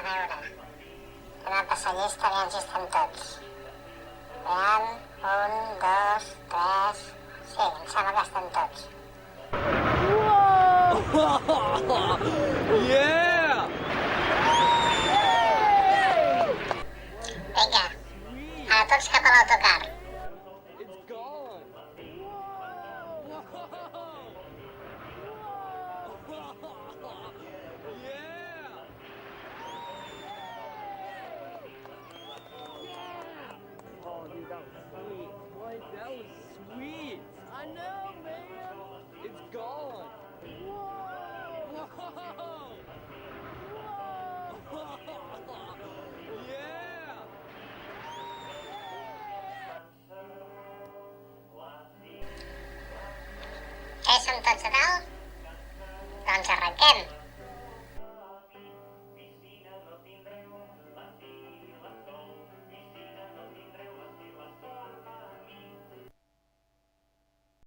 veure. He anat a la llista, aviam si estem tots. Aviam, 1, 2, 3... Sí, em sembla que estem tots. Yeah! Vinga, ara tots cap a l'autocar. It's gone. Yeah! Oh, dude, that was sweet. What? That was sweet. I know, man. It's gone. Whoa! Yeah! Som tots a dalt? Doncs arrenquem.